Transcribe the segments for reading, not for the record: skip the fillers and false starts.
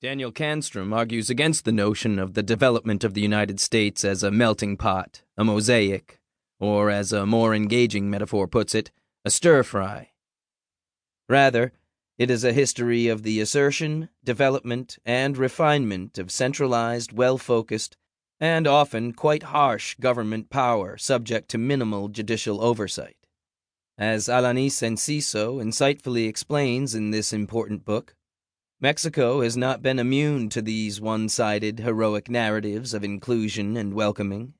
Daniel Canstrom argues against the notion of the development of the United States as a melting pot, a mosaic, or, as a more engaging metaphor puts it, a stir-fry. Rather, it is a history of the assertion, development, and refinement of centralized, well-focused, and often quite harsh government power subject to minimal judicial oversight. As Alanis Enciso insightfully explains in this important book, Mexico has not been immune to these one-sided, heroic narratives of inclusion and welcoming.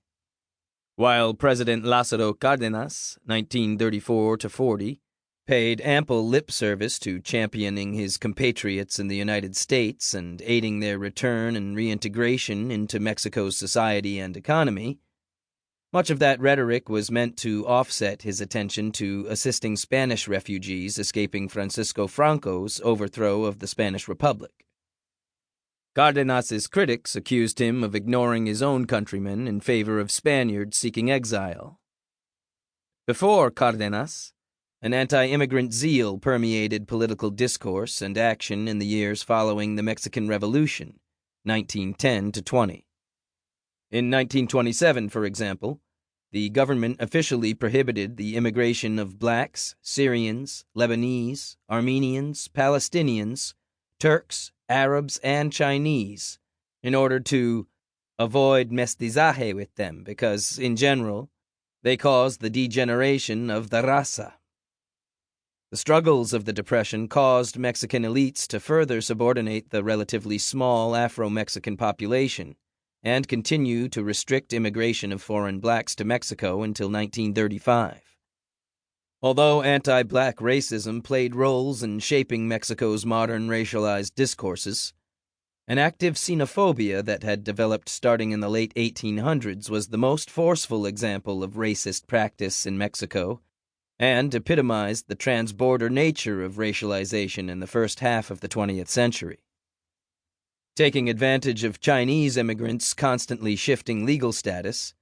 While President Lázaro Cárdenas, 1934-40, paid ample lip service to championing his compatriots in the United States and aiding their return and reintegration into Mexico's society and economy, much of that rhetoric was meant to offset his attention to assisting Spanish refugees escaping Francisco Franco's overthrow of the Spanish Republic. Cárdenas's critics accused him of ignoring his own countrymen in favor of Spaniards seeking exile. Before Cárdenas, an anti-immigrant zeal permeated political discourse and action in the years following the Mexican Revolution, 1910-20. In 1927, for example, the government officially prohibited the immigration of blacks, Syrians, Lebanese, Armenians, Palestinians, Turks, Arabs, and Chinese in order to avoid mestizaje with them because, in general, they caused the degeneration of the raza. The struggles of the Depression caused Mexican elites to further subordinate the relatively small Afro-Mexican population and continue to restrict immigration of foreign blacks to Mexico until 1935. Although anti-black racism played roles in shaping Mexico's modern racialized discourses, an active xenophobia that had developed starting in the late 1800s was the most forceful example of racist practice in Mexico and epitomized the transborder nature of racialization in the first half of the 20th century. Taking advantage of Chinese immigrants' constantly shifting legal status,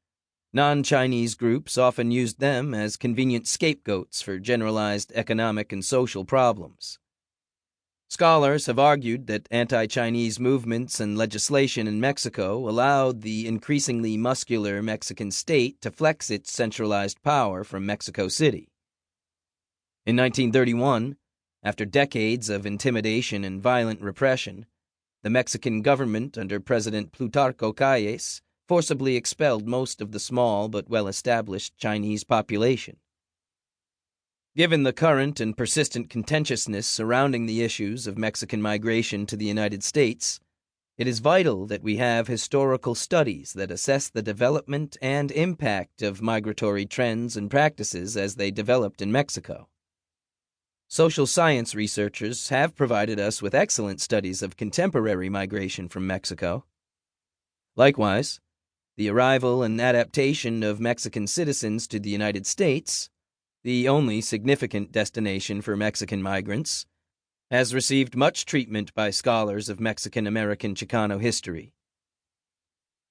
non-Chinese groups often used them as convenient scapegoats for generalized economic and social problems. Scholars have argued that anti-Chinese movements and legislation in Mexico allowed the increasingly muscular Mexican state to flex its centralized power from Mexico City. In 1931, after decades of intimidation and violent repression, the Mexican government under President Plutarco Calles forcibly expelled most of the small but well-established Chinese population. Given the current and persistent contentiousness surrounding the issues of Mexican migration to the United States, it is vital that we have historical studies that assess the development and impact of migratory trends and practices as they developed in Mexico. Social science researchers have provided us with excellent studies of contemporary migration from Mexico. Likewise, the arrival and adaptation of Mexican citizens to the United States, the only significant destination for Mexican migrants, has received much treatment by scholars of Mexican-American Chicano history.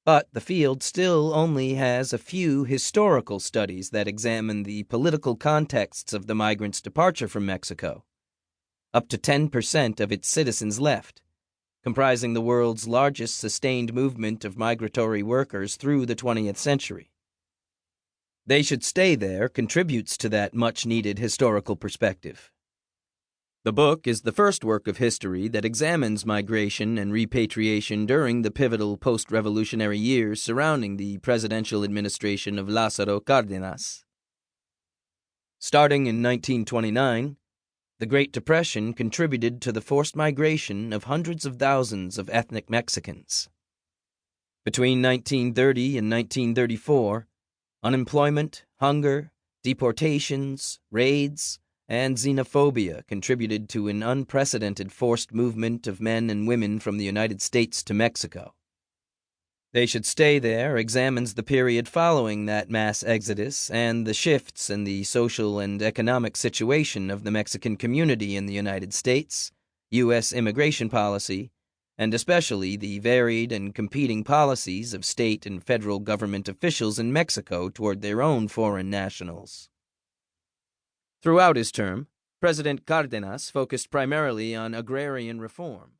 But the field still only has a few historical studies that examine the political contexts of the migrants' departure from Mexico. Up to 10% of its citizens left, comprising the world's largest sustained movement of migratory workers through the 20th century. They Should Stay There contributes to that much-needed historical perspective. The book is the first work of history that examines migration and repatriation during the pivotal post-revolutionary years surrounding the presidential administration of Lázaro Cárdenas. Starting in 1929, the Great Depression contributed to the forced migration of hundreds of thousands of ethnic Mexicans. Between 1930 and 1934, unemployment, hunger, deportations, raids, and xenophobia contributed to an unprecedented forced movement of men and women from the United States to Mexico. They Should Stay There examines the period following that mass exodus and the shifts in the social and economic situation of the Mexican community in the United States, U.S. immigration policy, and especially the varied and competing policies of state and federal government officials in Mexico toward their own foreign nationals. Throughout his term, President Cárdenas focused primarily on agrarian reform.